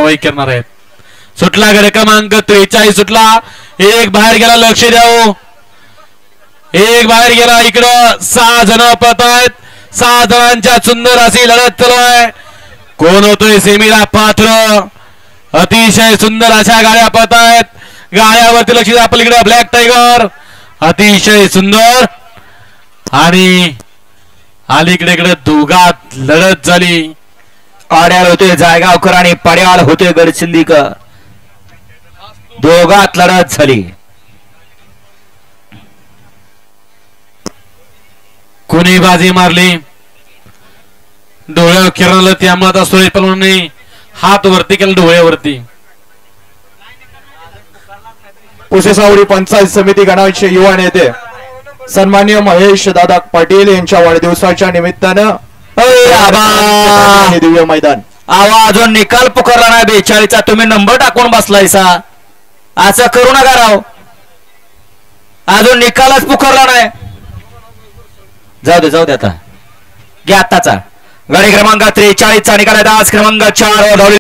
कारवाई करणार आहेत. सुटला गड क्रमांक 43 सुटला. एक बाहेर गेला. लक्ष द्यावं. एक बाहेर गेला. इकडं 6 जण पळत आहेत. 6 जणांच्या सुंदर अशी लढत चालू आहे. कोण होतोय सेमीला पात्र. अतिशय सुंदर अशा गाड्या पळत आहेत. गाड्यावरती लक्ष द्या. पलीकडे ब्लॅक टायगर अतिशय सुंदर आणि अलीकडे इकडे दोघात लढत झाली. आड्याल होते जायगावकर आणि पड्याल होते गडचिंदीकर. दोघात लढत झाली. कोणी बाजी मारली. डोळ्यावर किरण त्यामुळे आता सुरेश पलवानने हात वरती केला डोळ्यावरती. पुसेसावडी पंचायत समिती गणाचे युवा नेते सन्मान्य महेश दादा पाटील यांच्या वाढदिवसाच्या निमित्तानं दिव्य मैदान. आवाज निकाल पुकारला नाही. 42चा तुम्ही नंबर टाकून बसलायसा. असं करू नका राव. अजून निकालच पुकारला नाही. जाऊ दे आता घ्या आत्ताचा गाडी क्रमांक 43चा निकाल आहे. आज क्रमांक 4